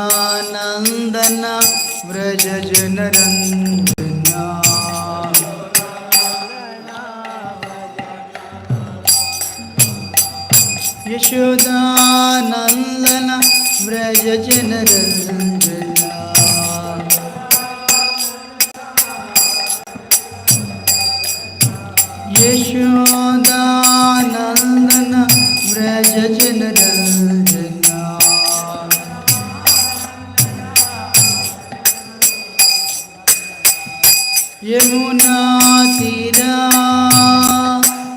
यशोदानंदन व्रज जनरंजना यशोदानंदन व्रज जनरंजना यशोदानंदन व्रज जनरंजना यमुना तीरा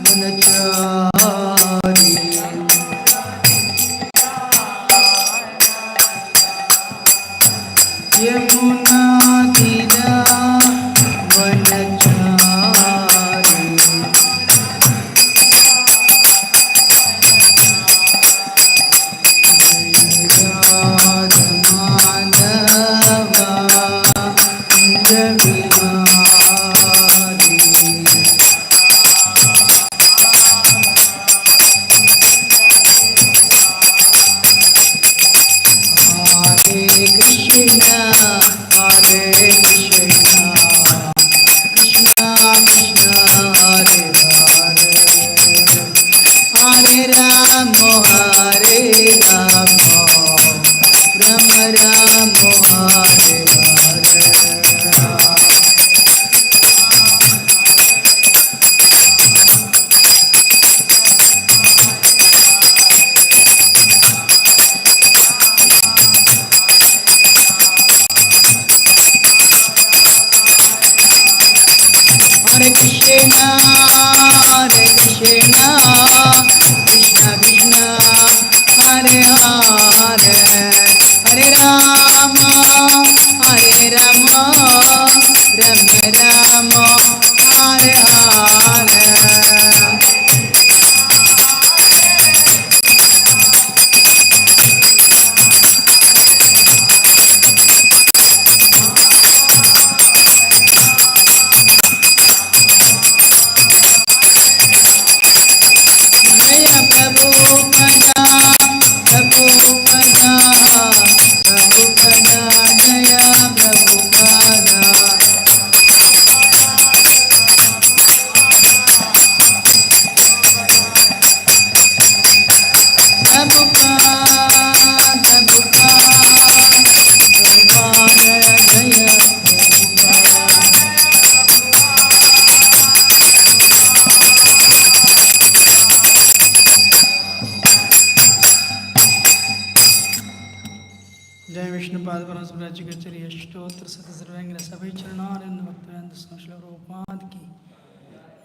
वनचारी यमुना तीरा वनचारी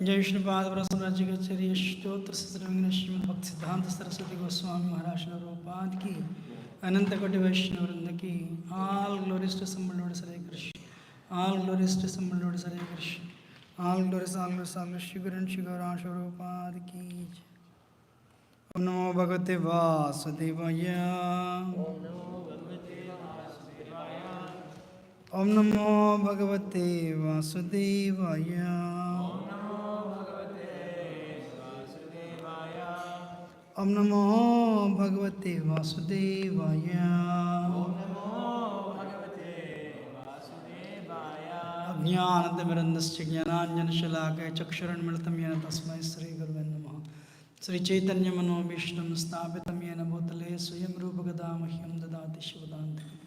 जय विष्णुपाद ब्रह्मराज गच्छरि स्तोत्र श्रीविघ्न श्रीमद् भक्ति सिद्धांत सरस्वती गोस्वामी महाराज प्रभुपाद की अनंत कोटि वैष्णव वृंद की all glories to Sambal Lord Hare Krishna all glories to Sambal Lord Hare Krishna all glories Shri guru Shri Gauransh Prabhupada की ओम नमो भगवते वासुदेवाय ओम नमो भगवते वासुदेवाय ओम नमो भगवते वासुदेवाय अज्ञानतिमिरन्दस्य ज्ञानाञ्जनशलाकया चक्षुरुन्मिलितं येन तस्मै श्रीगुरवे नमः श्रीचैतन्यमनोभीष्टं स्थापितं येन भूतले स्वयं रूपगदा मह्यं ददाति शिवदान्तिकं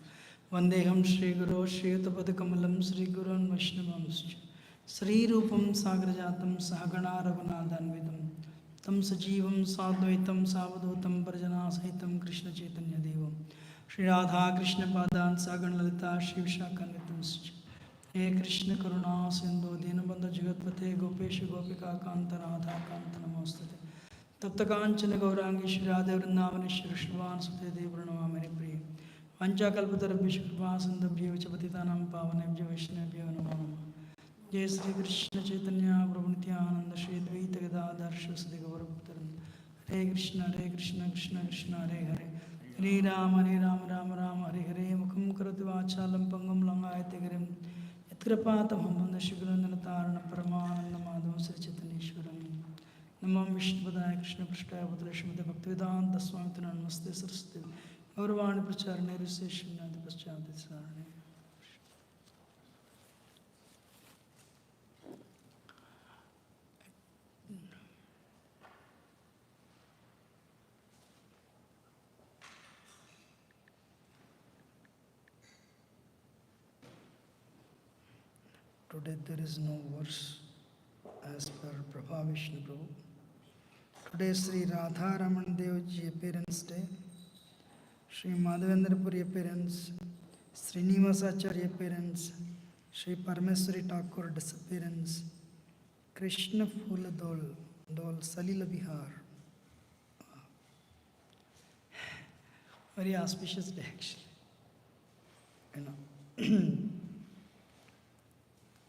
वन्देऽहं श्रीगुरो श्रीयुतपदकमलं श्रीगुरोन् वैष्णवांश्च श्रीरूपं साग्रजातं सहगणा रघुनाथान्वितं तम सजीवं साद्वैतं सावधूतं परिजनासहितं कृष्णचैतन्यदेवं श्रीराधाकृष्णपादान् सहगणललिता श्रीविशाखान्वितंश्च हे कृष्ण करुणा सिन्धु दीनबन्धु जगत्पते गोपेश गोपिका कान्त राधा कान्त नमोस्तुते तप्त कांचन गौरांगी श्रीराधे वृंदावनेश्वर श्रीवान् सुते देव प्रणमामि प्रिय पंचाकल्पतरुभ्यश्च कृपा सिन्धुभ्यो च पतितानां पावनेभ्यो वैष्णवेभ्यो नमो नमः जय श्री कृष्ण चैतन्य प्रभु नित्यानंद श्री द्वैत Gadadhar Shri गौरभक्तवृंद Krishna Krishna Krishna Hare Hare Hare Ram Ram Ram Hare Hare Mukham Karoti Vachalam Pangam Langayate Girim Yatkrapatam Banda Shigurandana Tarana Paramananda Madhava Sri Chaitanyeshwaram Namam Vishnupadaya Krishna Prashtaya Putra Srimati Bhaktivedanta Swami Namaste Saraswati Gauravani Pracharane Riseshimnati Paschati Sarane. Today there is no verse as per Prabhu Vishnu Prabhu. Today is Sri Radha Raman Dev Ji appearance day, Sri Madhavendra Puri appearance, Srinivasacharya appearance, Sri Parameswari Thakur disappearance, Krishna Phula Dol Salila Bihar. Very auspicious day actually.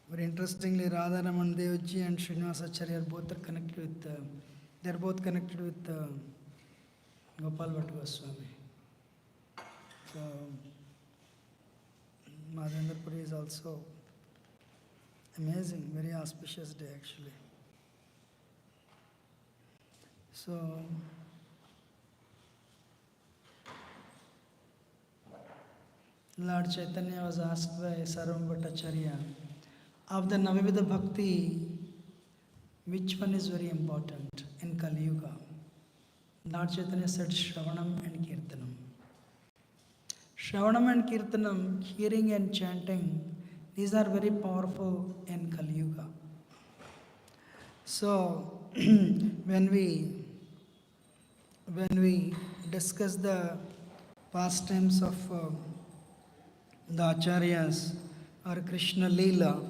Very interestingly, Radha Raman Dev Ji and Srinivasacharya are both connected with Gopal Bhatta Goswami. So Madhavendra Puri is also amazing, very auspicious day actually. So Lord Chaitanya was asked by Sarvam Bhattacharya, of the Navavidha Bhakti, which one is very important in Kali Yuga? Lord Chaitanya said Shravanam and Kirtanam. Shravanam and Kirtanam, hearing and chanting, these are very powerful in Kali Yuga. So when we discuss the pastimes of the Acharyas or Krishna Leela,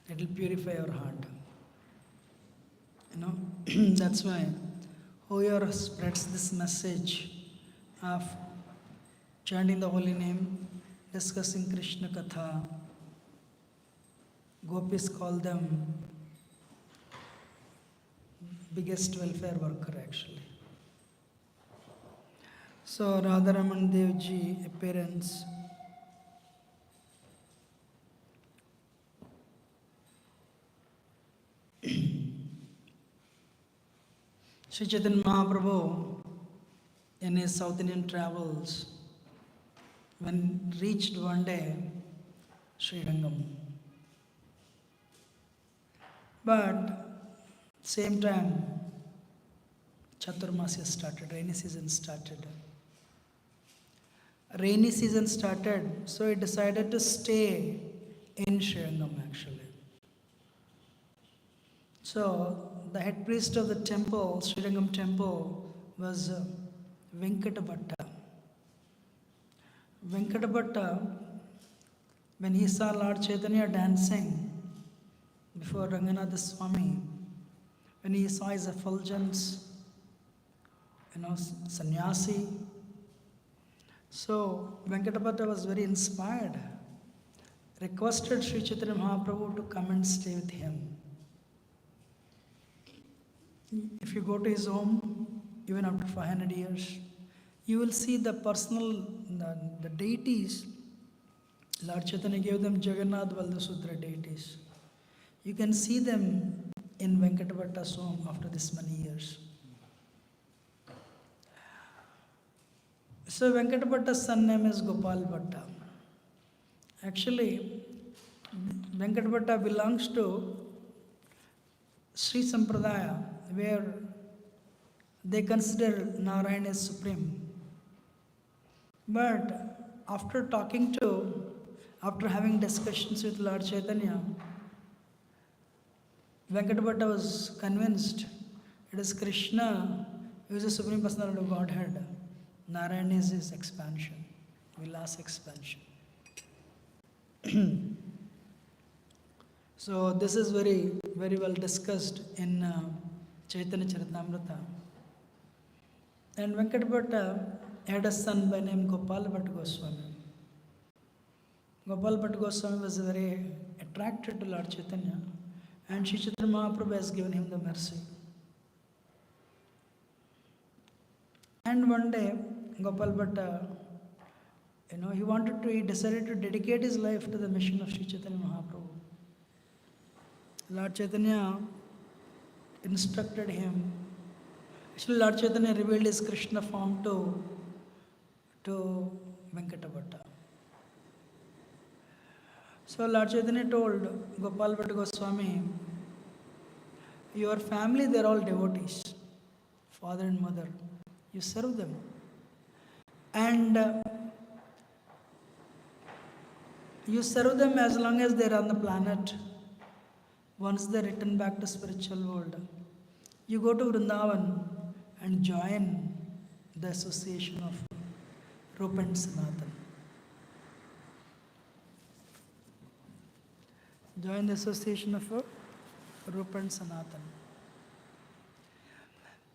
it will purify our heart. That's why whoever spreads this message of chanting the holy name, discussing Krishna Katha, Gopis call them biggest welfare worker actually. So Radharaman Dev Ji appearance, Sri Chaitanya Mahaprabhu in his South Indian travels, when reached one day Srirangam. But same time Chaturmasya started, rainy season started. So he decided to stay in Srirangam actually. So the head priest of the temple, Srirangam temple, was Venkata Bhatta, when he saw Lord Chaitanya dancing before Ranganatha Swami, when he saw his effulgence, sannyasi, so Venkata Bhatta was very inspired, requested Sri Chaitanya Mahaprabhu to come and stay with him. If you go to his home, even after 500 years, you will see the deities. Lord Chaitanya gave them Jagannath Valdasudra deities. You can see them in Venkata Bhatta's home after this many years. So Venkata Bhatta's son name is Gopal Bhatta. Actually, Venkata Bhatta belongs to Sri Sampradaya, where they consider Narayana as supreme. But after having discussions with Lord Chaitanya, Venkata Bhatta was convinced it is Krishna who is the Supreme Personality of Godhead. Narayana is his expansion, Vilas expansion. So this is very, very well discussed in Chaitanya Charitamrita. And Venkata Bhatta had a son by name Gopal Bhatta Goswami. Gopal Bhatta Goswami was very attracted to Lord Chaitanya, and Sri Chaitanya Mahaprabhu has given him the mercy. And one day, Gopal Bhatta, he decided to dedicate his life to the mission of Sri Chaitanya Mahaprabhu. Lord Chaitanya instructed him. Actually, Lord Chaitanya revealed his Krishna form to Venkata Bhatta. So Lord Chaitanya told Gopal Bhatta Goswami, your family, they're all devotees, father and mother. You serve them. And you serve them as long as they're on the planet. Once they return back to spiritual world, you go to Vrindavan and join the association of Rupa and Sanatan. Join the association of Rupa and Sanatan.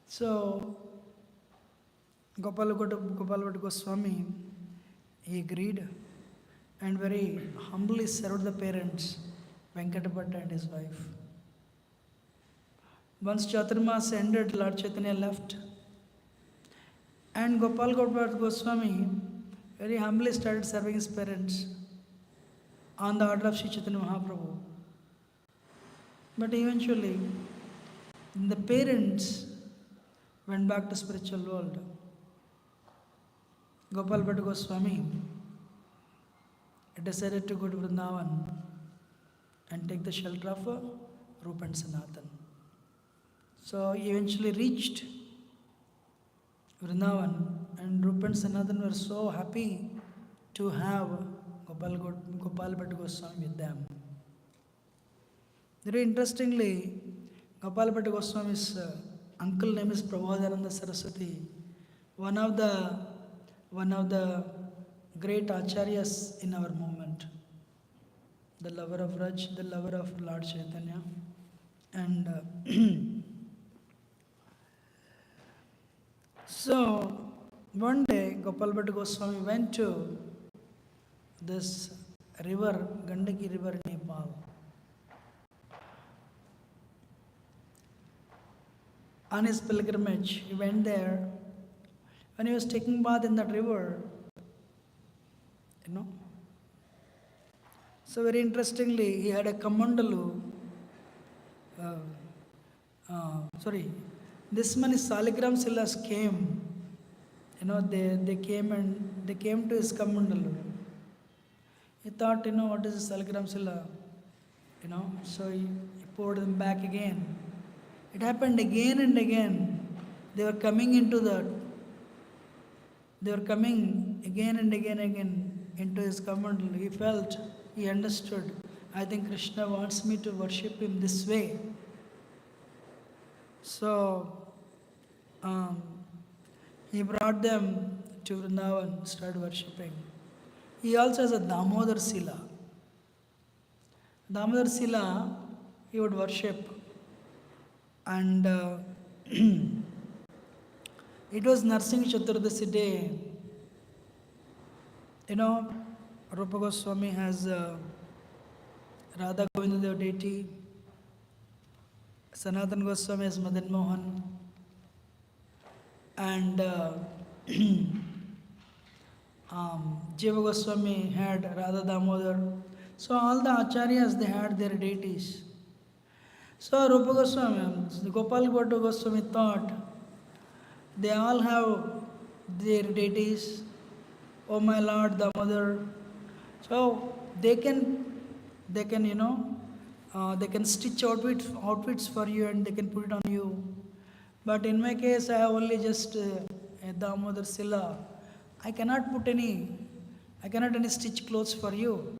So, Gopal Bhatta Goswami, he agreed and very humbly served the parents, Venkata Bhatta and his wife. Once Chaturmas ended, Lord Chaitanya left. And Gopal Bhatta Goswami very humbly started serving his parents on the order of Sri Chaitanya Mahaprabhu. But eventually, the parents went back to spiritual world. Gopal Bhatta Goswami decided to go to Vrindavan and take the shelter of Rupa and Sanatan. So he eventually reached Vrindavan, and Rupa and Sanatan were so happy to have Gopal Bhatta Goswami with them. Very interestingly, Gopal Bhatta Goswami's uncle name is Prabhu Saraswati, one of the great acharyas in our movement, the lover of Raj, the lover of Lord Chaitanya. And so one day Gopal Bhatta Goswami went to this river, Gandaki river in Nepal. On his pilgrimage, he went there. When he was taking bath in that river, so very interestingly, he had a kamandalu. This many Saligram Silas came. They came to his kamandalu. He thought, what is a Saligram Silla? So he poured them back again. It happened again and again. They were coming again and again into his kamandalu. He understood, I think Krishna wants me to worship him this way. So he brought them to Vrindavan, started worshipping. He also has a Damodar Sila. Damodar Sila, he would worship. And it was Narsingh Chaturdasi day. Rupa Goswami has Radha Govindadev deity. Sanatan Goswami has Madan Mohan. And Jiva Goswami had Radha Damodar. So all the acharyas, they had their deities. So Rupa Goswami, Gopal Bhatta Goswami thought, they all have their deities. Oh my Lord Damodar. So they can stitch outfits for you and they can put it on you. But in my case, I have only just a Damodar Sila. I cannot any stitch clothes for you.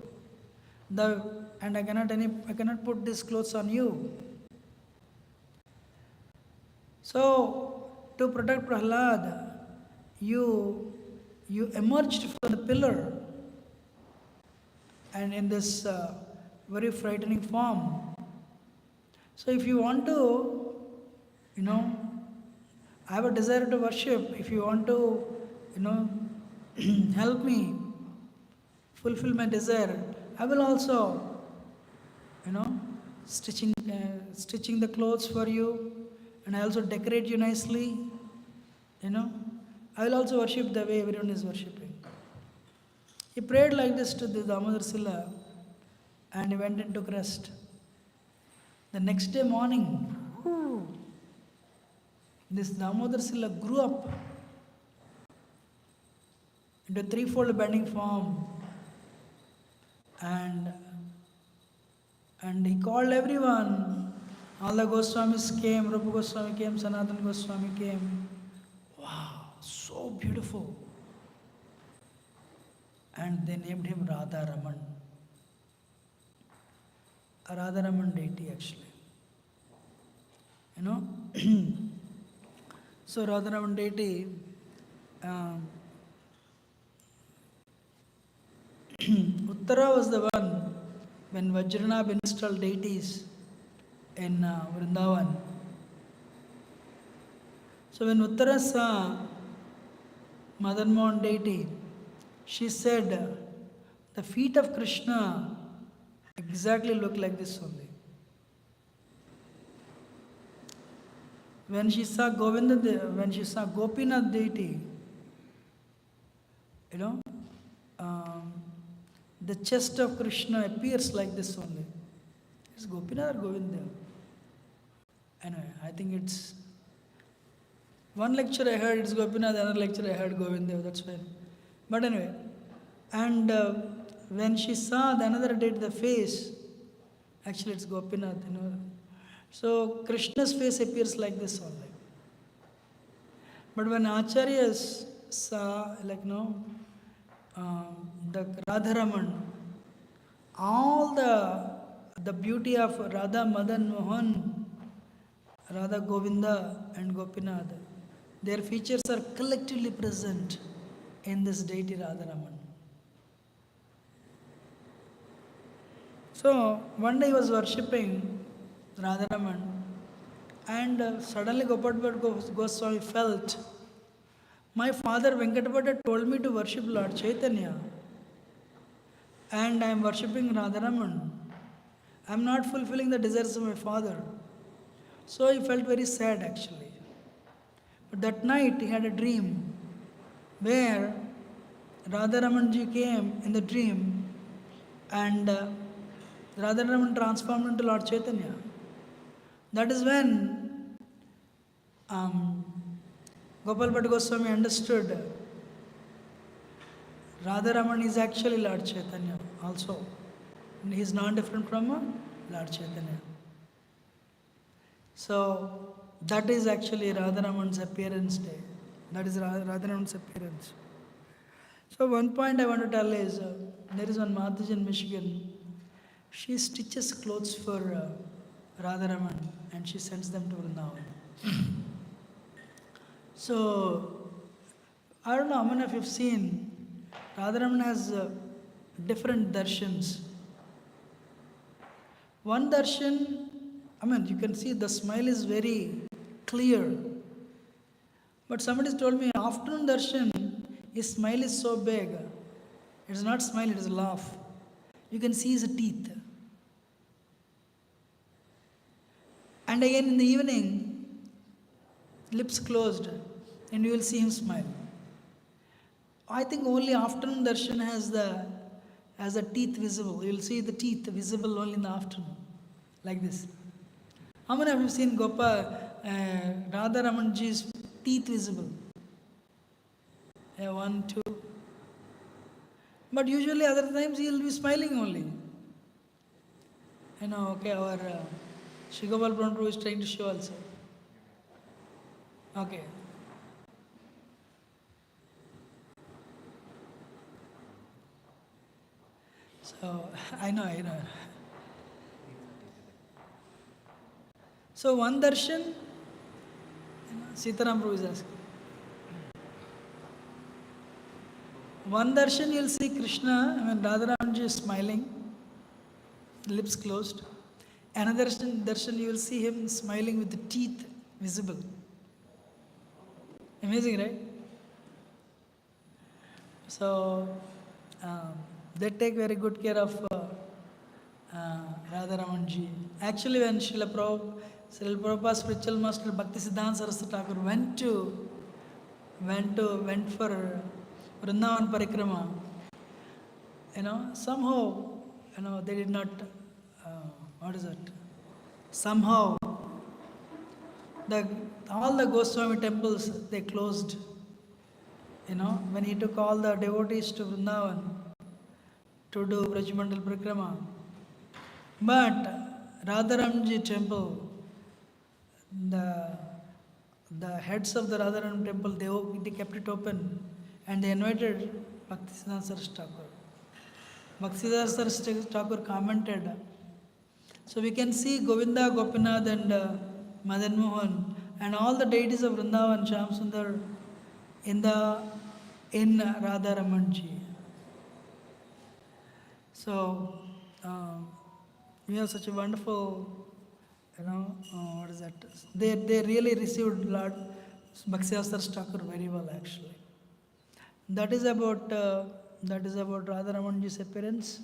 And I cannot put these clothes on you. So to protect Prahlad, you emerged from the pillar and in this very frightening form. So if you want to, I have a desire to worship. If you want to, help me fulfill my desire, I will also, stitching the clothes for you, and I also decorate you nicely, I will also worship the way everyone is worshipping. He prayed like this to the Damodar Silla and he went and took rest. The next day morning, this Damodar Silla grew up into a threefold bending form, and he called everyone. All the Goswamis came, Rupa Goswami came, Sanatana Goswami came. Wow, so beautiful. And they named him Radha Raman. A Radha Raman deity actually. You know? So Radha Raman deity, Uttara was the one when Vajranabh installed deities in Vrindavan. So when Uttara saw Madan Mohan deity, she said, the feet of Krishna exactly look like this only. When she saw when she saw Gopinath deity, you know, the chest of Krishna appears like this only. Is Gopinath or Govinda? Anyway, I think it's one lecture I heard it's Gopinath, another lecture I heard Govinda, that's fine. But anyway, and when she saw the another deity, the face, actually it's Gopinath, you know. So Krishna's face appears like this only. But when Acharyas saw, like, no, the Radharaman, all the beauty of Radha Madan Mohan, Radha Govinda and Gopinath, their features are collectively present in this deity Radharaman. So one day he was worshipping Radharaman, and suddenly Gopalbhatta Goswami felt, my father Venkatapata told me to worship Lord Chaitanya, and I am worshipping Radharaman. I am not fulfilling the desires of my father. So he felt very sad actually. But that night he had a dream where Radharamanji came in the dream, and Radharaman transformed into Lord Chaitanya. That is when Gopal Bhatta Goswami understood Radharaman is actually Lord Chaitanya also. And he is not different from Lord Chaitanya. So that is actually Radharaman's appearance day. That is Radharaman's appearance. So one point I want to tell is, there is one Mataji in Michigan. She stitches clothes for Radharaman and she sends them to Vrindavan. So, I don't know how many of you have seen, Radharaman has different darshans. One darshan, you can see the smile is very clear. But somebody told me, afternoon darshan, his smile is so big. It is not smile, it is laugh. You can see his teeth. And again in the evening, lips closed, and you will see him smile. I think only afternoon darshan has the teeth visible. You will see the teeth visible only in the afternoon, like this. How many have you seen Radharamanji's teeth visible? Yeah, 1, 2. But usually other times he will be smiling only. Okay, our Shri Gopal Prabhu is trying to show also. Okay. So, I know. So one darshan, Sitaram Prabhu is asking. One darshan you'll see Krishna, Radharamanji is smiling, lips closed. Another darshan you will see him smiling with the teeth visible. Amazing, right? So, they take very good care of Radharamanji. Actually, when Srila Prabhupada's spiritual master Bhakti Siddhanta Saraswati Thakur went to went for Vrindavan Parikrama, somehow, they did not, what is it? Somehow, the all the Goswami temples, they closed. When he took all the devotees to Vrindavan to do Brajmandal Parikrama. But Radharamji temple, the heads of the Radharam temple, they kept it open and they invited Bhaktisiddhanta Saraswati Thakur. Bhaktisiddhanta Saraswati Thakur commented. So we can see Govinda, Gopinath and Madan Mohan and all the deities of Vrindavan, Shyam Sundar in Radharamanji. So we have such a wonderful, what is that? They really received Lord Bhaktisiddhanta Saraswati Thakur very well, actually. That is about Radharamanji's appearance.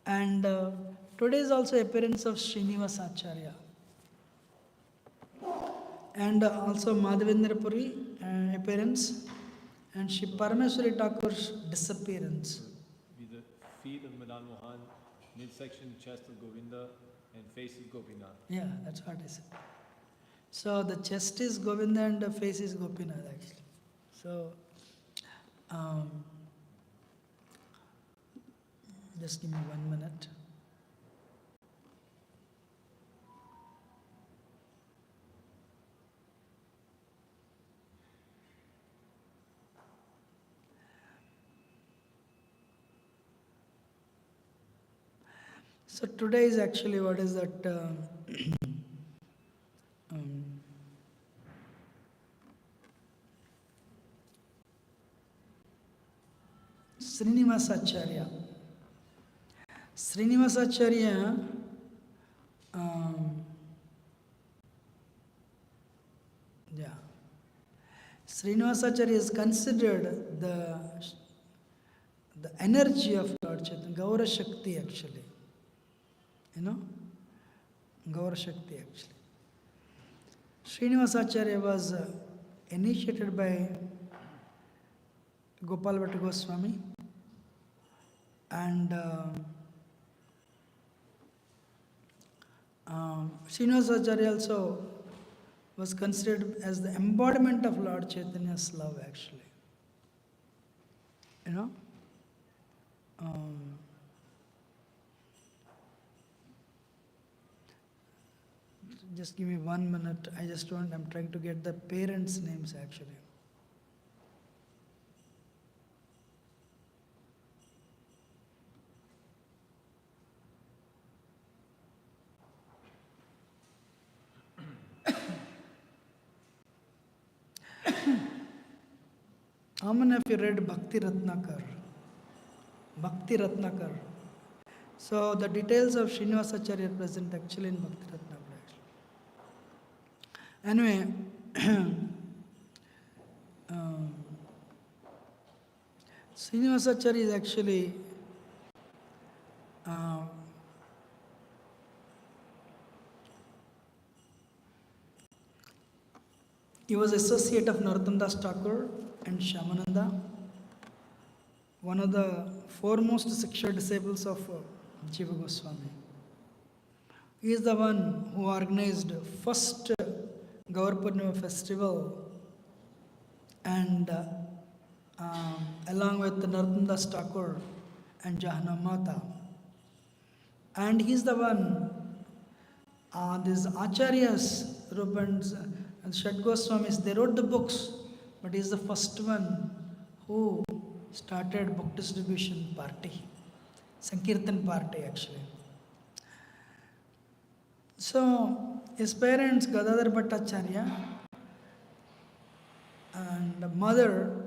And today is also appearance of Srinivasa Acharya. And also Madhavendra Puri appearance. And Shri Parameswari Thakur's disappearance. With the feet of Madan Mohan, midsection, chest of Govinda, and face of Gopinath. Yeah, that's what I said. So the chest is Govinda and the face is Gopinath, actually. So, just give me 1 minute. So today is actually, what is that? Srinivasa Acharya. Srinivasa Acharya, Srinivasa Acharya is considered the energy of Lord Chaitanya, Gaura Shakti, actually. Gaura Shakti, actually. Srinivasa Acharya was initiated by Gopal Bhatta Goswami, and Srinivasa Acharya also was considered as the embodiment of Lord Chaitanya's love, actually. Just give me 1 minute. I'm trying to get the parents' names, actually. How many of you read Bhakti Ratnakar? Bhakti Ratnakar. So the details of Srinivasa Acharya are present actually in Bhakti Ratnakar. Anyway, Srinivasa Acharya is actually he was associate of Narottam Das Thakur and Shyamananda, one of the foremost Siksha disciples of Jiva Goswami. He is the one who organized first Gaur Purnima festival, and along with Narottam Das Thakur and Jahana Mata. And he is the one, these Acharyas, Rupans and Shat Goswamis, they wrote the books, but he is the first one who started book distribution party, Sankirtan party, actually. So his parents, Gadadhar Bhattacharya, and mother,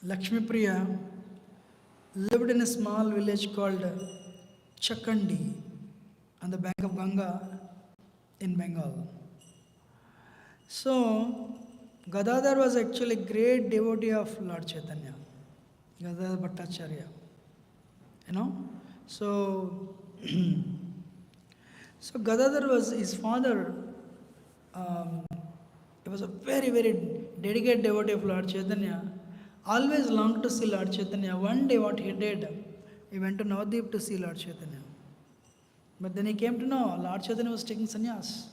Lakshmi Priya, lived in a small village called Chakandi on the bank of Ganga in Bengal. So Gadadhar was actually a great devotee of Lord Chaitanya, Gadadhar Bhattacharya. So so Gadadhar was his father. He was a very, very dedicated devotee of Lord Chaitanya. Always longed to see Lord Chaitanya. One day what he did, he went to Navadvip to see Lord Chaitanya. But then he came to know Lord Chaitanya was taking sannyas.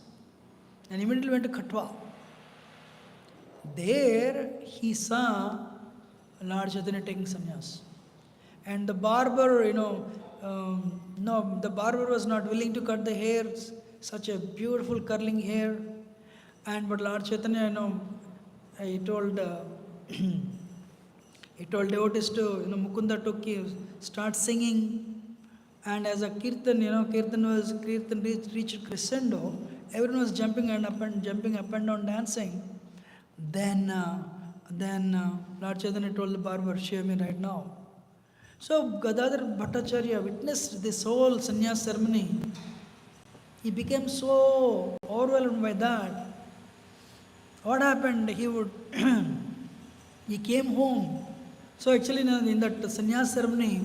And immediately went to Katwa. There he saw Lord Chaitanya taking sannyas. And the barber, no, the barber was not willing to cut the hair, such a beautiful curling hair. But Lord Chaitanya, he told he told devotees to, Mukunda took start singing. And as a kirtan reached crescendo, everyone was jumping up and down, dancing. Then Lord Chaitanya told the barber, shave me right now. So Gadadhar Bhattacharya witnessed this whole sannyas ceremony. He became so overwhelmed by that. What happened? He came home. So actually in that sannyas ceremony,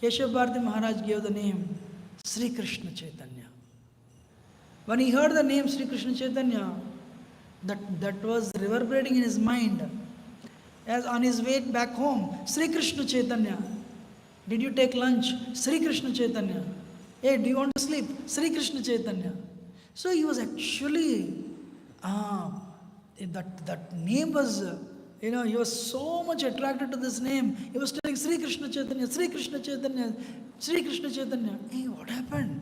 Keshava Bharati Maharaj gave the name Sri Krishna Chaitanya. When he heard the name Sri Krishna Chaitanya, that was reverberating in his mind. As on his way back home, Sri Krishna Chaitanya. Did you take lunch? Sri Krishna Chaitanya. Hey, do you want to sleep? Sri Krishna Chaitanya. So he was actually, that name was, he was so much attracted to this name. He was telling Sri Krishna Chaitanya, Sri Krishna Chaitanya, Sri Krishna Chaitanya. Hey, what happened?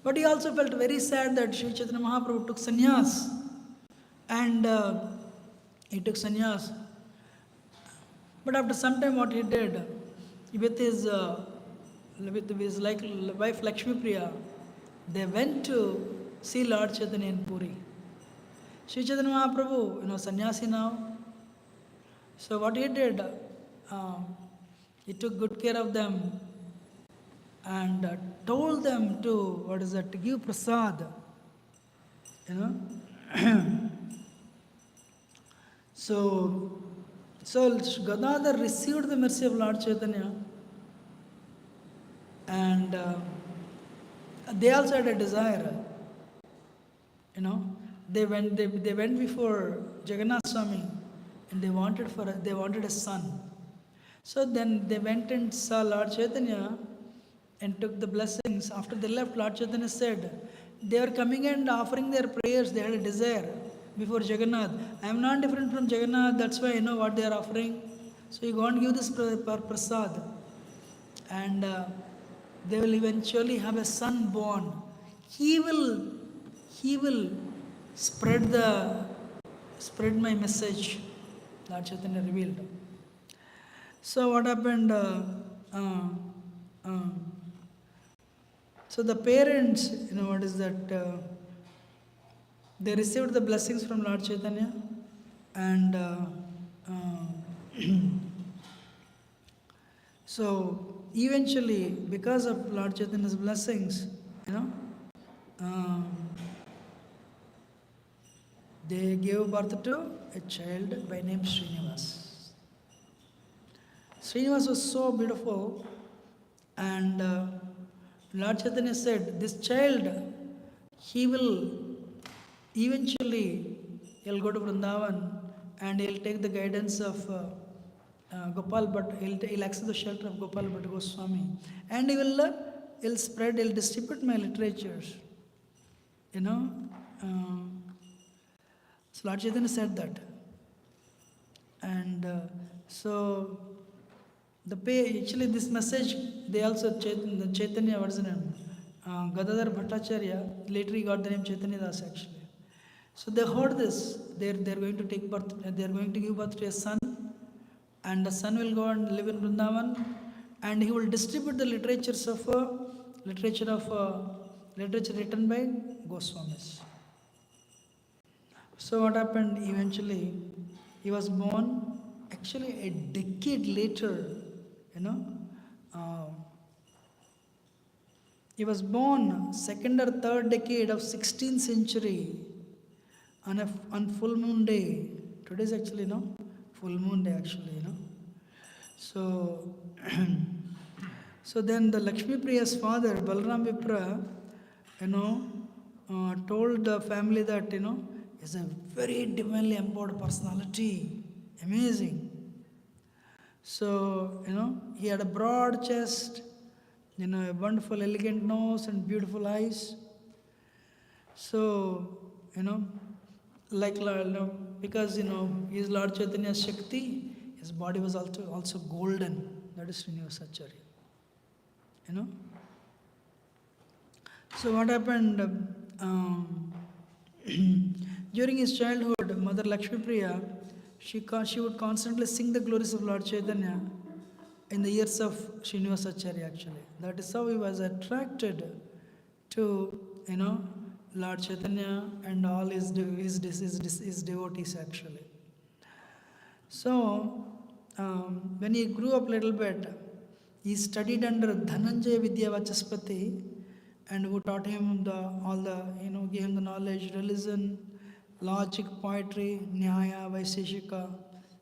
But he also felt very sad that Sri Chaitanya Mahaprabhu took sannyas. And he took sannyas. But after some time what he did, with his wife Lakshmi Priya, they went to see Lord Chaitanya in Puri. Sri Chaitanya Mahaprabhu, sannyasi now. So what he did, he took good care of them and told them to, to give prasad. So Gadadhar received the mercy of Lord Chaitanya, and they also had a desire. They went before Jagannath Swami, and they wanted a son. So then they went and saw Lord Chaitanya and took the blessings. After they left, Lord Chaitanya said, they were coming and offering their prayers. They had a desire before Jagannath. I am not different from Jagannath, that's why I know what they are offering. So you go and give this prasad. And they will eventually have a son born. He will spread my message, Lord Chaitanya revealed. So what happened? So the parents, they received the blessings from Lord Chaitanya, and so eventually, because of Lord Chaitanya's blessings, they gave birth to a child by name Srinivas. Srinivas was so beautiful, and Lord Chaitanya said, this child, he'll go to Vrindavan, and he'll take the guidance of Gopal, but he'll access the shelter of Gopal Bhatta Goswami, and he'll distribute my literatures. So Lord Chaitanya said that. And so actually this message, they also, Chaitanya, what's the name? Gadadhar Bhattacharya, later he got the name Chaitanya Das actually. So they heard this, they're going to give birth to a son, and the son will go and live in Vrindavan, and he will distribute the literature written by Goswamis. So what happened eventually? He was born actually a decade later, he was born second or third decade of 16th century on full moon day. Today is actually, full moon day actually, So, so then the Lakshmi Priya's father, Balram Vipra, told the family that, is a very divinely empowered personality. Amazing. So, he had a broad chest, a wonderful, elegant nose and beautiful eyes. So, because, he is Lord Chaitanya's Shakti, his body was also golden. That is Srinivasacharya. So what happened, during his childhood, Mother Lakshmi Priya, she would constantly sing the glories of Lord Chaitanya in the ears of Srinivasacharya actually. That is how he was attracted to, Lord Chaitanya and all his devotees actually. So, when he grew up a little bit, he studied under Dhananjaya Vidya Vachaspati, and who taught him gave him the knowledge, religion, logic, poetry, Nyaya, Vaiseshika,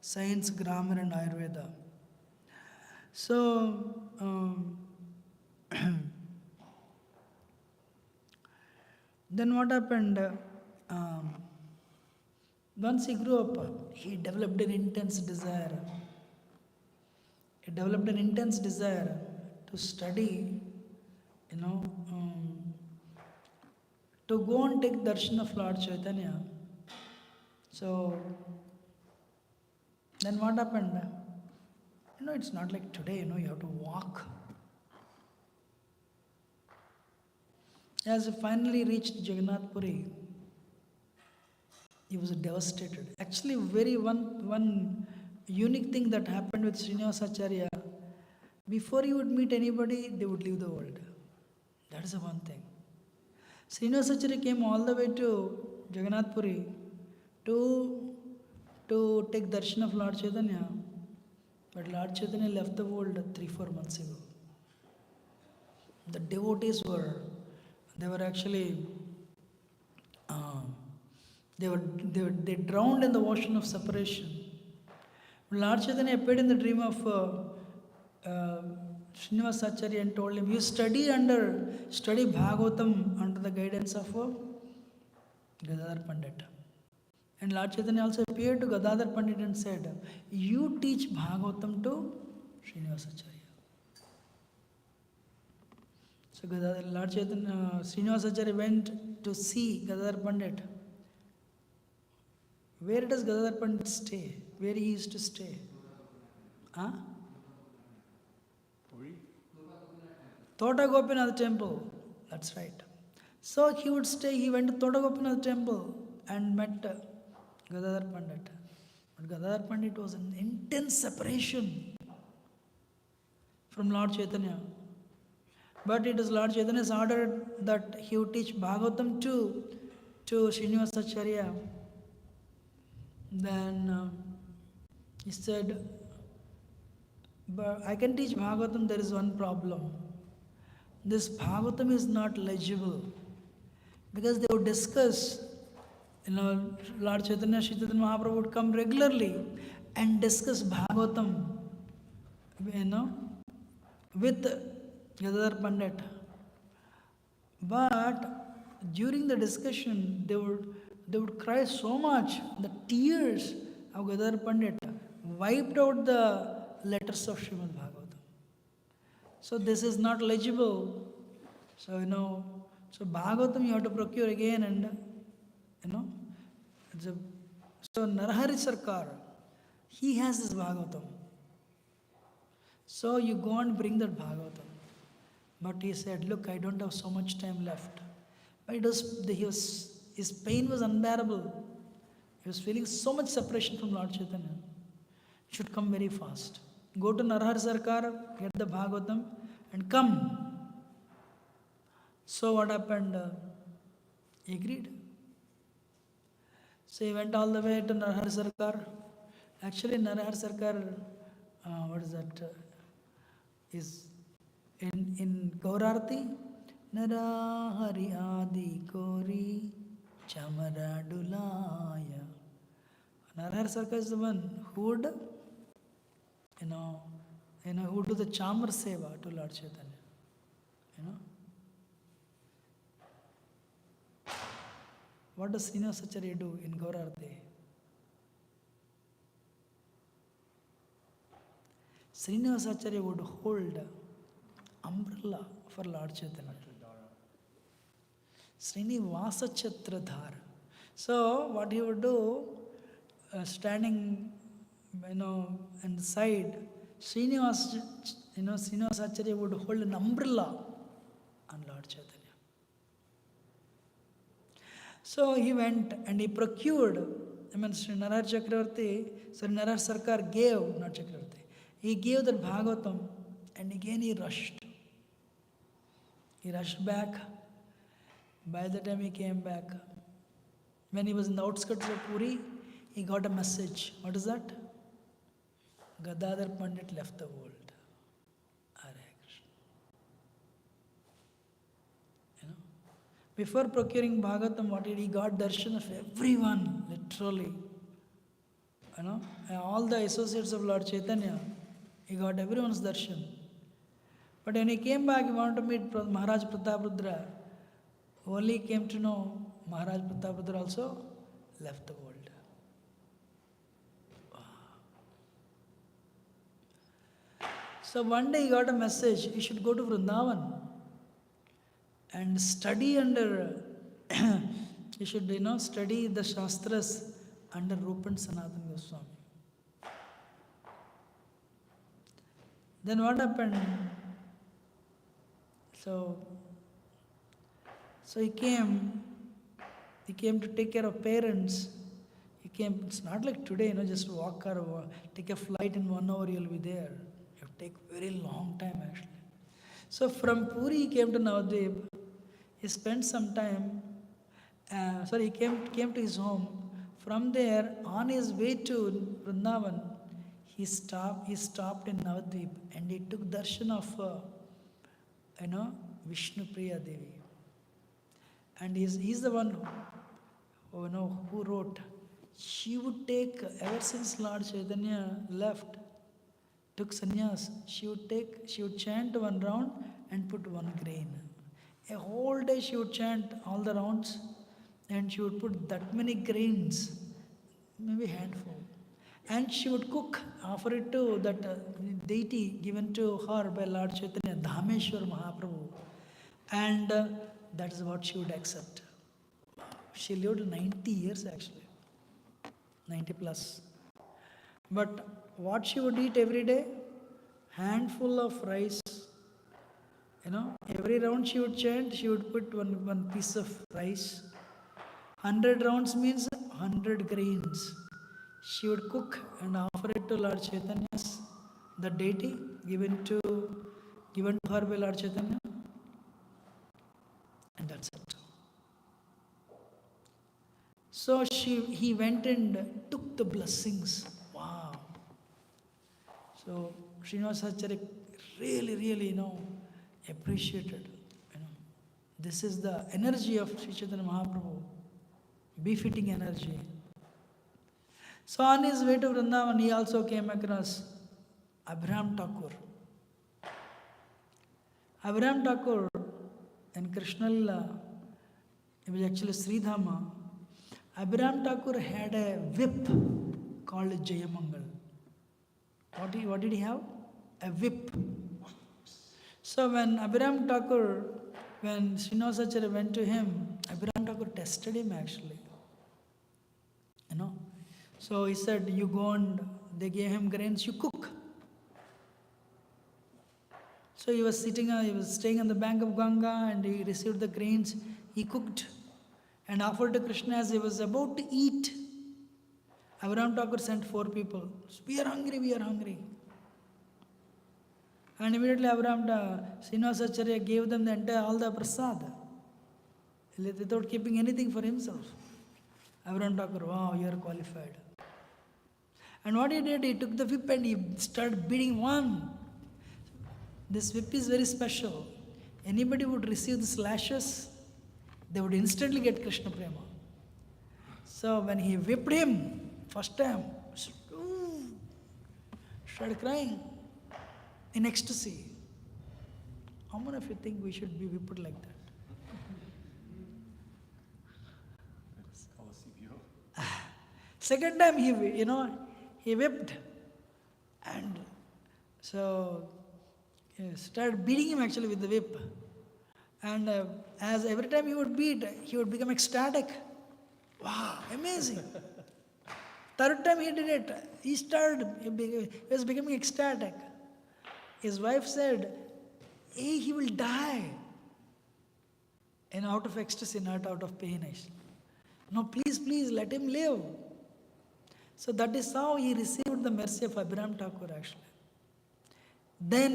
science, grammar and Ayurveda. So, then what happened? Once he grew up, he developed an intense desire. He developed an intense desire to study, to go and take darshan of Lord Chaitanya. So, then what happened? It's not like today, you have to walk. As he finally reached Jagannath Puri, he was devastated. Actually, one unique thing that happened with Srinivasacharya, before he would meet anybody, they would leave the world. That is the one thing. Srinivasacharya came all the way to Jagannath Puri to take darshan of Lord Chaitanya, but Lord Chaitanya left the world 3-4 months ago. The devotees they drowned in the ocean of separation. Lord Chaitanya appeared in the dream of Srinivasacharya and told him, you study Bhagavatam under the guidance of Gadadhar Pandit. And Lord Chaitanya also appeared to Gadadhar Pandit and said, you teach Bhagavatam to Srinivasacharya. So Lord Chaitanya, Srinivasacharya went to see Gadadhar Pandit. Where does Gadadhar Pandit stay? Where he used to stay? Huh? Tota Gopinath temple. That's right. So he went to Tota Gopinath temple and met Gadadhar Pandit. But Gadadhar Pandit was in intense separation from Lord Chaitanya. But it is Lord Chaitanya's order that he would teach Bhagavatam to Srinivasacharya. Then he said, but I can teach Bhagavatam, there is one problem. This Bhagavatam is not legible. Because they would discuss, Lord Chaitanya, Sri Chaitanya Mahaprabhu would come regularly and discuss Bhagavatam, with Gadadhar Pandit. But during the discussion, they would cry so much, the tears of Gadadhar Pandit wiped out the letters of Srimad Bhagavatam. So this is not legible. So, so Bhagavatam you have to procure again and, so Narahari Sarkar, he has this Bhagavatam. So you go and bring that Bhagavatam. But he said, look, I don't have so much time left. But his pain was unbearable. He was feeling so much separation from Lord Chaitanya. It should come very fast. Go to Narahar Sarkar, get the Bhagavatam and come. So what happened? He agreed. So he went all the way to Narahar Sarkar. Actually, Narahar Sarkar, what is that? Is in Gaurarti, Narahari Adi Kori Chamara Dulaya. Narahar Sarkar is the one who would, who would do the Chamar Seva to Lord Chaitanya. What does Srinivasacharya do in Gaurarthi? Srinivasacharya would hold umbrella for Lord Chaitanya. Srinivasa Chatradhar. So what he would do, standing, on the side, Srinivasacharya would hold an umbrella on Lord Chaitanya. So he went and he procured, Sri Narayana Chakravarti, Narayana Sarkar gave, not Chakravarti, he gave that Bhagavatam and again he rushed. He rushed back. By the time he came back, when he was in the outskirts of Puri, he got a message. What is that? Gadadhar Pandit left the world. Hare Krishna. Before procuring Bhagavatam, what did he got? Darshan of everyone, literally. And all the associates of Lord Chaitanya, he got everyone's darshan. But when he came back, he wanted to meet Maharaj Prataprudra. Only came to know Maharaj Prataprudra also left the world. Wow. So one day he got a message, he should go to Vrindavan and study under, he should study the Shastras under Rupa and Sanatana Goswami. Then what happened? So he came to take care of parents. It's not like today, just walk or take a flight in 1 hour, you'll be there. You have to take very long time actually. So from Puri he came to Navadvip. He spent some time, he came to his home. From there, on his way to Vrindavan, he stopped in Navadvip and he took darshan of, Vishnu Priya Devi. And he's the one who wrote. She would take, ever since Lord Chaitanya left, took sannyas, she would chant one round and put one grain. A whole day she would chant all the rounds and she would put that many grains, maybe a handful. And she would cook, offer it to that deity given to her by Lord Chaitanya, Dhameshwar Mahaprabhu. And that is what she would accept. She lived 90 years actually, 90 plus. But what she would eat every day? Handful of rice. Every round she would chant, she would put one piece of rice. 100 rounds means 100 grains. She would cook and offer it to Lord Chaitanya, the deity given to her by Lord Chaitanya. And that's it. So he went and took the blessings. Wow. So Srinivasacharya really, appreciated. This is the energy of Sri Chaitanya Mahaprabhu, befitting energy. So on his way to Vrindavan, he also came across Abhiram Thakur. Abhiram Thakur in Krishna Lila, it was actually Sridhama. Abhiram Thakur had a whip called Jayamangal. What did he have? A whip. So when Abhiram Thakur, when Srinivasacharya went to him, Abhiram Thakur tested him actually. So he said, you go and they gave him grains, you cook. So he was staying on the bank of Ganga and he received the grains. He cooked and offered to Krishna as he was about to eat. Abhiram Thakur sent 4 people. We are hungry. And immediately Srinivasacharya gave them all the prasad without keeping anything for himself. Abhiram Thakur, wow, you are qualified. And what he did, he took the whip and he started beating one. This whip is very special. Anybody would receive the slashes, they would instantly get Krishna Prema. So when he whipped him, first time, started crying in ecstasy. How many of you think we should be whipped like that? Second time he whipped, and so he started beating him actually with the whip. And as every time he would beat, he would become ecstatic. Wow, amazing. Third time he did it, he was becoming ecstatic. His wife said, hey, he will die. And out of ecstasy, not out of pain actually. No, please, let him live. So that is how he received the mercy of Abhiram Thakur actually. Then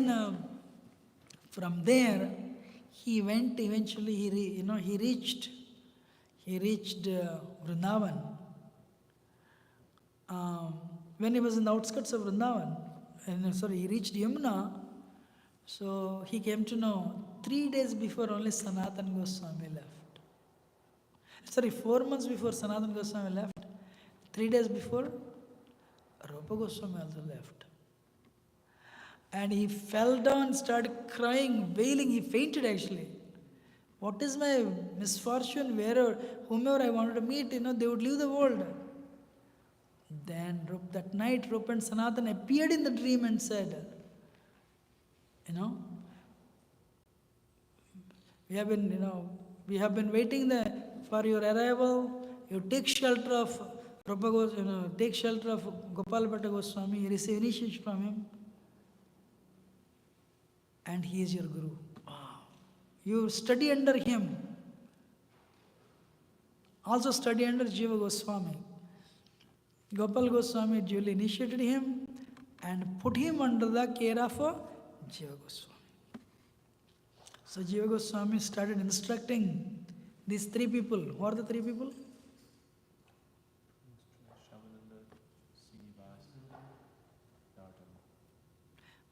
from there, he went eventually, he reached Vrindavan. When he was in the outskirts of Vrindavan, he reached Yamuna, so he came to know 3 days before only Sanatana Goswami left. 4 months before Sanatana Goswami left, 3 days before Rupa Goswami also left. And he fell down, started crying, wailing, he fainted actually. What is my misfortune? Whomever I wanted to meet, they would leave the world. Then that night, Rupa and Sanatana appeared in the dream and said, we have been waiting for your arrival. You take shelter of take shelter of Gopal Bhatta Goswami. You receive initiation from him, and he is your guru. Wow. You study under him. Also study under Jiva Goswami. Gopal Goswami duly initiated him and put him under the care of Jiva Goswami. So Jiva Goswami started instructing these 3 people. Who are the 3 people?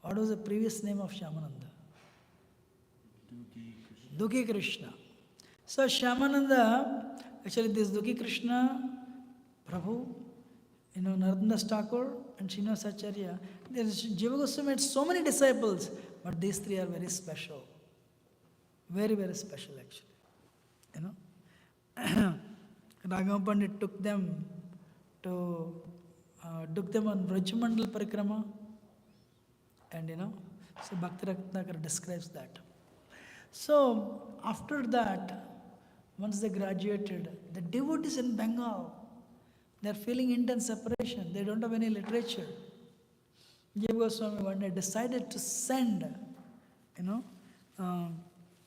What was the previous name of Shyamananda? Dukhi Krishna. So Shyamananda, actually this Dukhi Krishna, Prabhu, Narottam Thakur and Srinivas Acharya, Jiva Goswami had so many disciples, but these 3 are very special. Very, very special actually. Raghava Pandit took them on Vrajamandal Parikrama, and so Bhakti Ratnakar describes that. So after that, once they graduated, the devotees in Bengal, they are feeling intense separation. They don't have any literature. Jiva Goswami one day decided to send,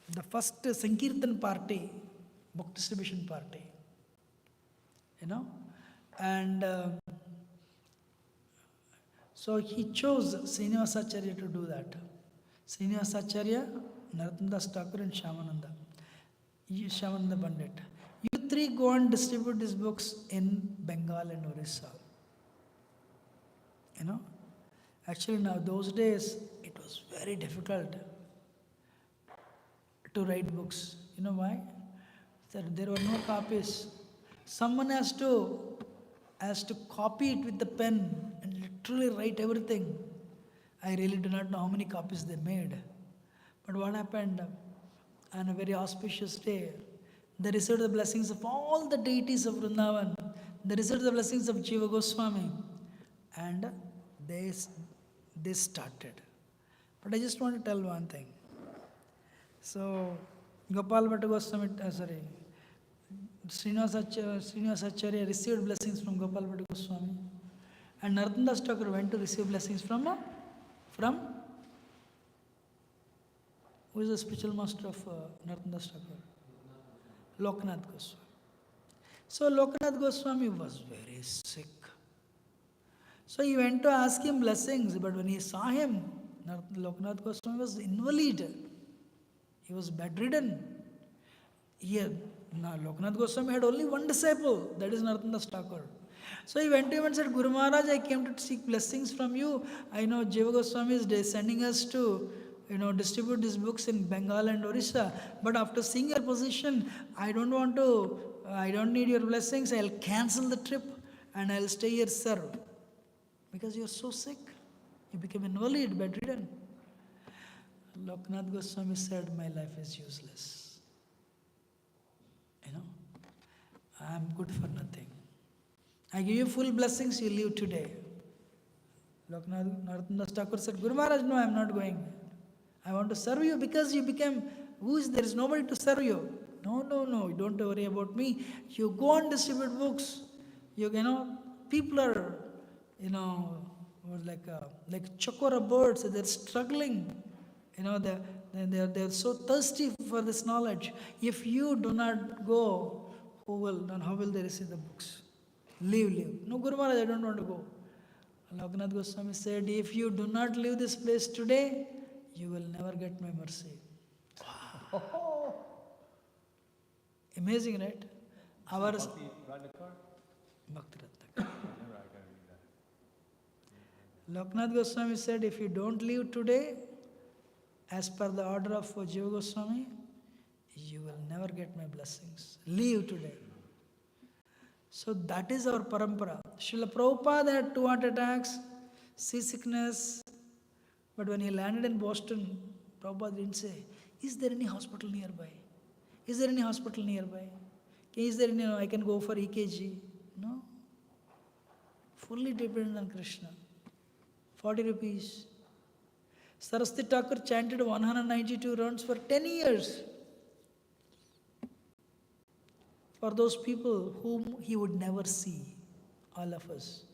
the first Sankirtan party, book distribution party, and so he chose Srinivas Acharya to do that. Srinivas Acharya, Narottam Thakur and Shyamananda Pandit. You 3 go and distribute these books in Bengal and Orissa. Actually now those days it was very difficult to write books. You know why? There were no copies. Someone has to copy it with the pen and literally write everything. I really do not know how many copies they made. But what happened? On a very auspicious day, they received the blessings of all the deities of Vrindavan. They received the blessings of Jiva Goswami. And they started. But I just want to tell one thing. So, Gopal Bhatta Goswami, Srinivas Acharya received blessings from Gopal Bhatta Goswami. And Narottam Thakur went to receive blessings from who is the spiritual master of Narottam Thakur? Loknath Goswami. So Loknath Goswami was very sick. So he went to ask him blessings, but when he saw him, Loknath Goswami was invalid. He was bedridden. Loknath Goswami had only one disciple, that is Narottam Thakur. So he went to him and said, Guru Maharaj, I came to seek blessings from you. I know Jiva Goswami is sending us to distribute these books in Bengal and Orissa. But after seeing your position, I don't need your blessings. I'll cancel the trip and I'll stay here serve. Because you're so sick. You became invalid, bedridden. Loknath Goswami said, my life is useless. I'm good for nothing. I give you full blessings, you leave today. Loknath Narottam Thakur said, Guru Maharaj, no, I am not going. I want to serve you because you became, there is nobody to serve you. No, don't worry about me. You go and distribute books. People are, like chokora birds, they're struggling. They're so thirsty for this knowledge. If you do not go, then how will they receive the books? Leave. No, Guru Maharaj, I don't want to go. Loknath Goswami said, if you do not leave this place today, you will never get my mercy. Amazing, right? Our Bhakti Ratnakar? Bhakti Ratnakar. Loknath Goswami said, if you don't leave today, as per the order of Jiva Goswami, you will never get my blessings. Leave today. So that is our parampara. Srila Prabhupada had 2 heart attacks, seasickness, but when he landed in Boston, Prabhupada didn't say, is there any hospital nearby? Is there any hospital nearby? Is there any, I can go for EKG? No. Fully dependent on Krishna. 40 rupees. Saraswati Thakur chanted 192 rounds for 10 years. For those people whom he would never see, all of us.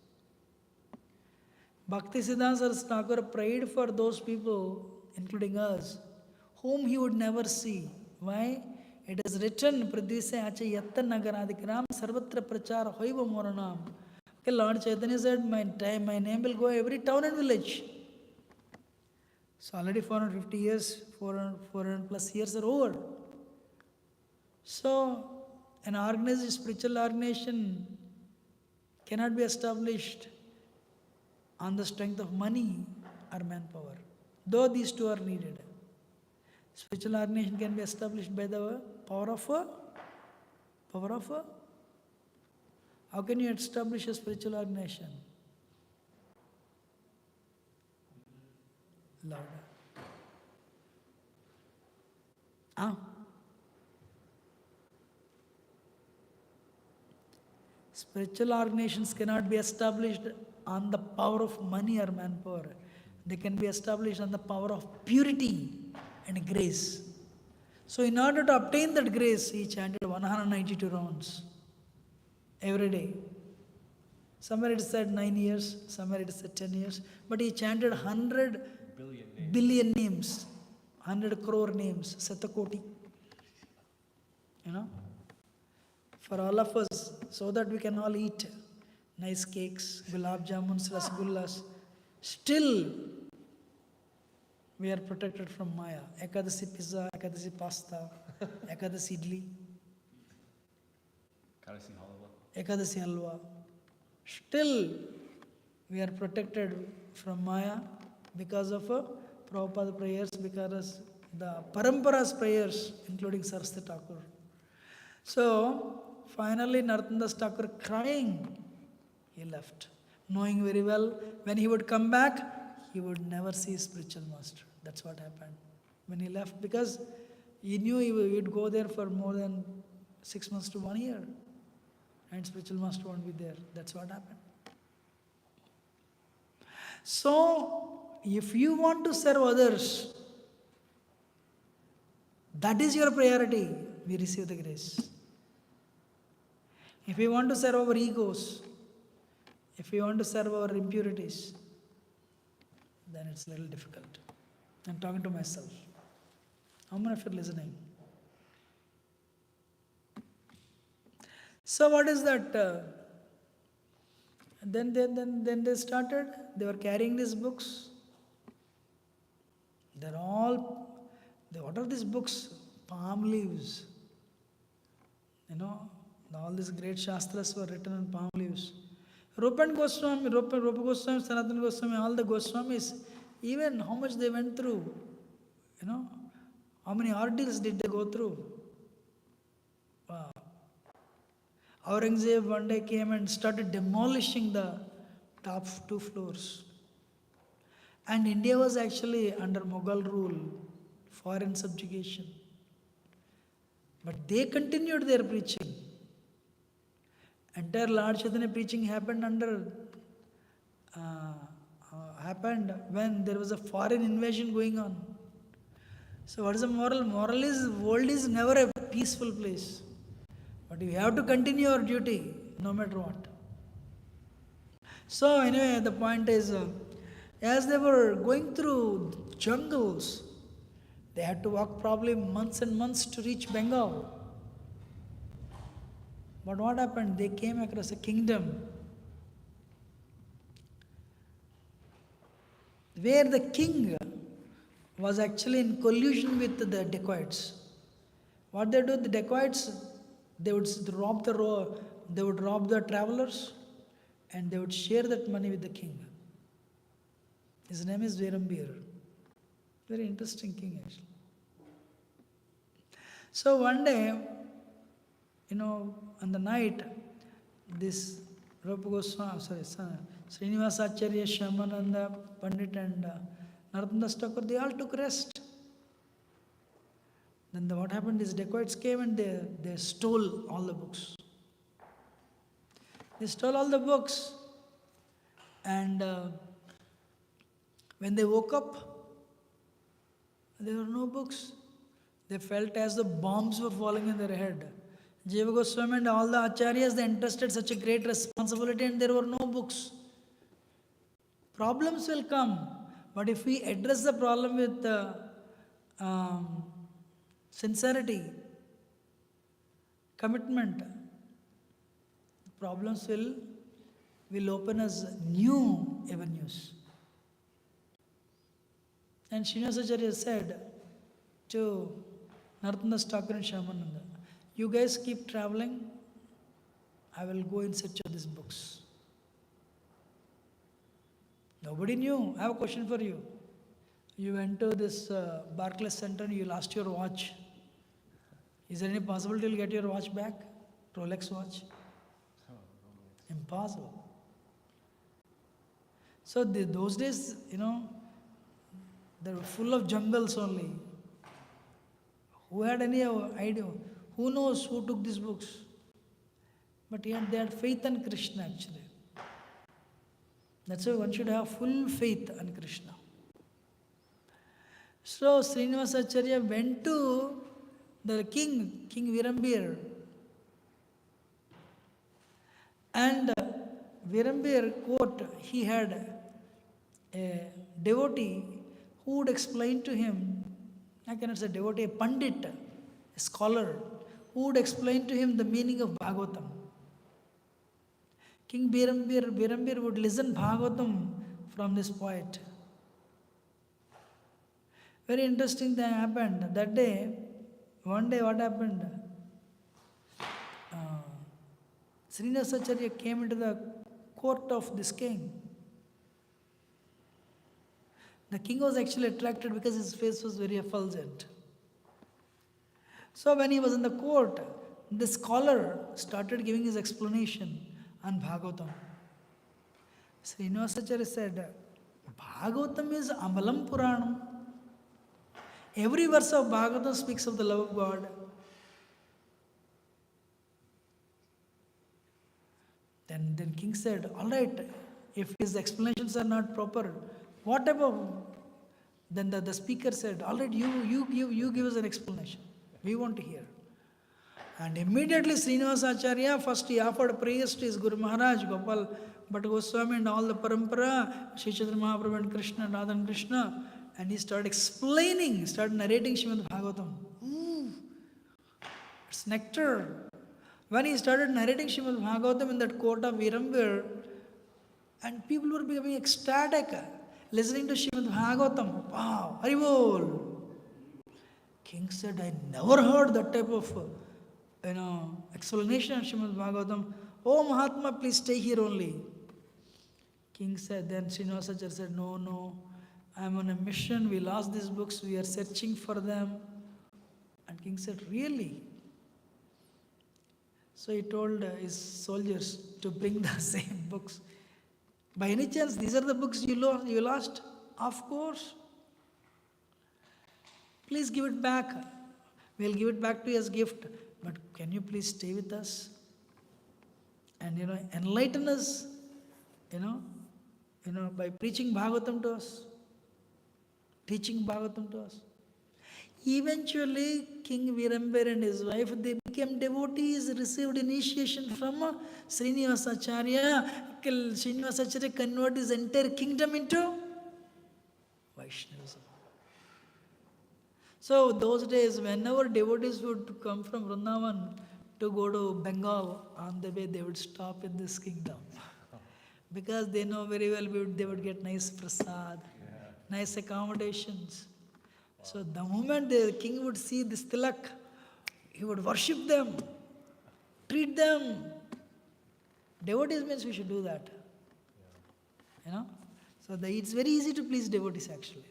Bhaktisiddhanta Saraswati Thakur prayed for those people, including us, whom he would never see. Why? It is written, Pradise Acha Yatta Nagaradikram Sarvatra Prachara Hoiva Moranam. Okay, Lord Chaitanya said, my name will go every town and village. So already 450 years, 400 plus years are over. So, an organized spiritual organization cannot be established on the strength of money or manpower, though these two are needed. Spiritual organization can be established by the power of how can you establish a spiritual organization? Louder. Spiritual organizations cannot be established on the power of money or manpower. They can be established on the power of purity and grace. So in order to obtain that grace, he chanted 192 rounds every day. Somewhere it said 9 years, somewhere it said 10 years, but he chanted 100 billion names, 100 crore names, Satakoti. For all of us, so that we can all eat nice cakes, gulab jamuns, rasgullas. Still, we are protected from Maya. Ekadasi pizza, Ekadasi pasta, Ekadasi idli, Ekadasi halwa. Still, we are protected from Maya because of Prabhupada prayers, because the Parampara's prayers, including Saraswati Thakur. So, finally, Narottam Thakur crying, he left, knowing very well when he would come back, he would never see his spiritual master. That's what happened when he left, because he knew he would go there for more than 6 months to 1 year, and spiritual master won't be there. That's what happened. So, if you want to serve others, that is your priority. We receive the grace. If we want to serve our egos, if we want to serve our impurities, then it's a little difficult. I'm talking to myself. How many of you are listening? So what is that? Then they started. They were carrying these books. What are these books? Palm leaves. All these great shastras were written on palm leaves. Rupa Goswami, Sanatana Goswami, all the Goswamis, even how much they went through, how many ordeals did they go through? Wow. Aurangzeb one day came and started demolishing the top 2 floors. And India was actually under Mughal rule, foreign subjugation. But they continued their preaching. Entire Lord Chaitanya preaching happened happened when there was a foreign invasion going on. So what is the moral? Moral is world is never a peaceful place. But you have to continue your duty no matter what. So anyway, the point is, as they were going through jungles, they had to walk probably months and months to reach Bengal. But what happened? They came across a kingdom where the king was actually in collusion with the dacoits. What they do, the dacoits, they would rob the travelers, and they would share that money with the king. His name is Virambir. Very interesting king actually. So one day, on the night, this Rupa Goswami, Srinivasa Acharya, Shyamananda, Pandit and Narottam Thakur, they all took rest. Then what happened is dacoits came and they stole all the books. They stole all the books, and when they woke up, there were no books. They felt as the bombs were falling in their head. Jiva Goswami and all the acharyas, they entrusted such a great responsibility, and there were no books. Problems will come, but if we address the problem with sincerity, commitment, problems will open us new avenues. And Srinivasa Acharya said to Narottam Thakur and Shyamananda, you guys keep traveling, I will go in search of these books. Nobody knew. I have a question for you. You went to this Barclays Center and you lost your watch. Is there any possibility you'll get your watch back? Rolex watch? Impossible. So those days, they were full of jungles only. Who had any idea? Who knows who took these books? But yet they had faith in Krishna actually. That's why one should have full faith in Krishna. So Srinivasa Acharya went to the king, King Virambir. And Virambir court, he had a devotee who would explain to him, I cannot say devotee, a pandit, a scholar, who would explain to him the meaning of Bhagavatam. King Virambir would listen Bhagavatam from this poet. Very interesting thing happened. That day, one day what happened? Srinivasa Acharya came into the court of this king. The king was actually attracted because his face was very effulgent. So when he was in the court, the scholar started giving his explanation on Bhagavatam. Srinivasa Acharya said, Bhagavatam is Amalam Puranam. Every verse of Bhagavatam speaks of the love of God. Then king said, all right, if his explanations are not proper, what about? Then the speaker said, all right, you give us an explanation. We want to hear. And immediately Srinivasa Acharya, first he offered prayers to his Guru Maharaj, Gopal Bhatta Goswami and all the parampara, Sri Chaitanya Mahaprabhu and Krishna, Radha and Krishna, and he started narrating Srimad Bhagavatam. It's nectar. When he started narrating Srimad Bhagavatam in that court of Virambir, and people were becoming ecstatic, listening to Srimad Bhagavatam. Wow, Haribol. King said, I never heard that type of explanation of Srimad Bhagavatam. Oh Mahatma, please stay here only. King said, then Srinivasa Acharya said, no, I am on a mission. We lost these books. We are searching for them. And king said, really? So he told his soldiers to bring the same books. By any chance, these are the books you lost? Of course. Please give it back. We'll give it back to you as gift. But can you please stay with us? and enlighten us, by preaching Bhagavatam to us, teaching Bhagavatam to us. Eventually, King Virambir and his wife, they became devotees, received initiation from Srinivasacharya. Srinivasacharya converted his entire kingdom into Vaishnavism. So those days, whenever devotees would come from Vrindavan to go to Bengal, on the way they would stop in this kingdom. Because they know very well they would get nice prasad, nice accommodations. So the moment the king would see this tilak, he would worship them, treat them. Devotees means we should do that. So it's very easy to please devotees actually.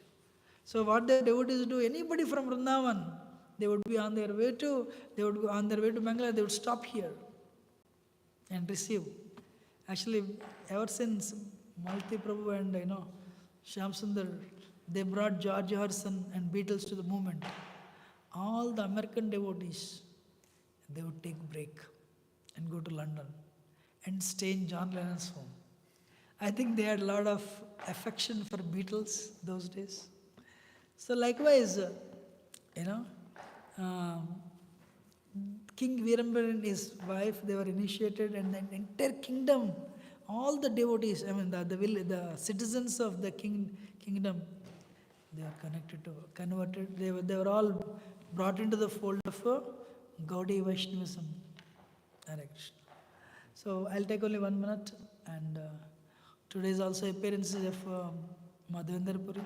So what the devotees do, anybody from Vrindavan, they would go on their way to Bangalore, they would stop here and receive. Actually, ever since Malti Prabhu and Shyam Sundar, they brought George Harrison and Beatles to the movement. All the American devotees, they would take break and go to London and stay in John Lennon's home. I think they had a lot of affection for Beatles those days. So likewise, King Virambir and his wife, they were initiated, and the entire kingdom, all the devotees, the citizens of the kingdom, they were converted. They were all brought into the fold of Gaudiya Vaishnavism. Hare Krishna. So I'll take only 1 minute, and today is also appearances of Madhavendra Puri.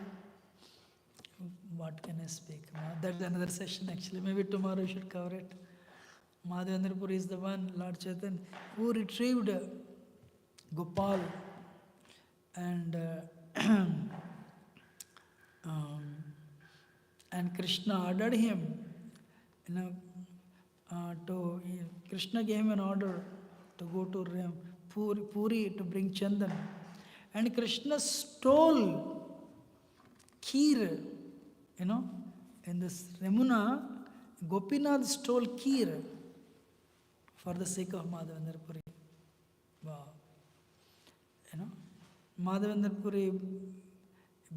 What can I speak? That's another session actually. Maybe tomorrow we should cover it. Madhavendra Puri is the one, Lord Chaitanya, who retrieved Gopal and and Krishna ordered him, Krishna gave him an order to go to Puri to bring Chandan. And Krishna stole Kheer, in this Ramuna, Gopinath stole Kheer for the sake of Madhavendra Puri. Wow. Madhavendra Puri,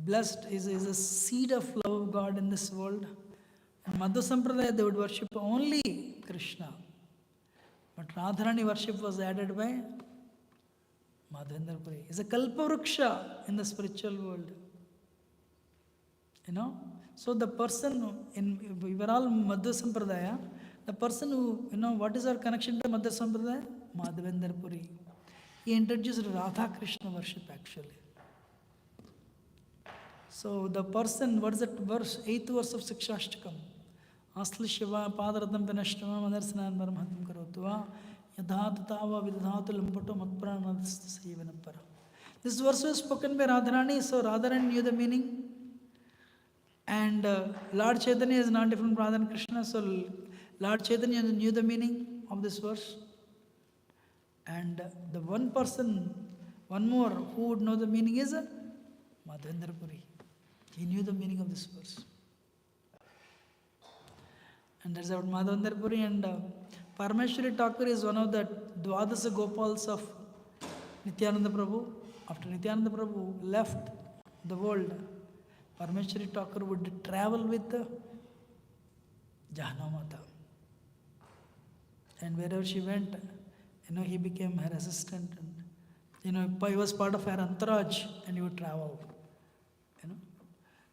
blessed, is a seed of love of God in this world. In Madhva Sampradaya, they would worship only Krishna. But Radharani worship was added by Madhavendra Puri. He is a Kalpavruksha in the spiritual world. So the person, we were all Madhva Sampradaya, the person who, what is our connection to Madhva Sampradaya? Madhavendra Puri. He introduced Radha Krishna worship actually. So the person, what is that verse? 8th verse of Sikshashtakam. Asli Shiva Padaratam Vinashtama Madarsanan Maramahatam Karotva Yadhatava Vidhatu Lampato Matpranadhasta Sayivanapara. This verse was spoken by Radharani, so Radharani knew the meaning. And Lord Chaitanya is not different from Radha and Krishna, so Lord Chaitanya knew the meaning of this verse. And the one person, one more, who would know the meaning is Madhavendra Puri. He knew the meaning of this verse. And that's about Madhavendra Puri. And Parameshwari Thakur is one of the Dwadasa Gopals of Nityananda Prabhu. After Nityananda Prabhu left the world, Parameshwari Thakur would travel with Jahana Mata. And wherever she went, he became her assistant. And, he was part of her entourage, and he would travel.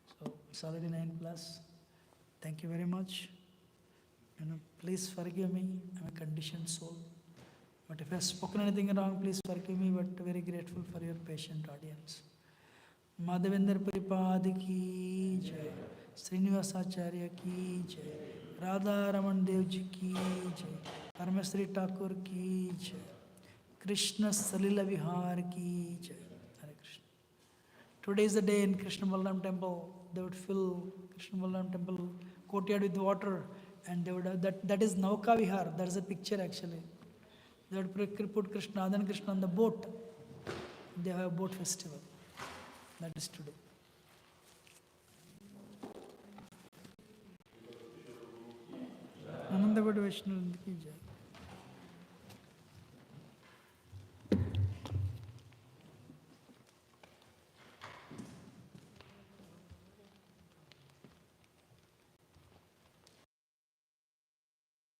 So it's already 9+. Thank you very much. Please forgive me. I'm a conditioned soul. But if I have spoken anything wrong, please forgive me. But very grateful for your patient audience. Madhavendra Puripad ki jai, Srinivasacharya ki jai, Radha Raman Dev ji ki jai, Parameshwari Thakur ki jai, Krishna Salila Vihar ki jai. Hare Krishna. Today is the day in Krishna Balaram temple. They would fill Krishna Balaram temple courtyard with water, and they would have that is Nauka Vihar. That is a picture actually. They would put Krishna, Radha and Krishna on the boat. They have a boat festival. That is today. Ananda Gaudiya Vaishnava ki jai.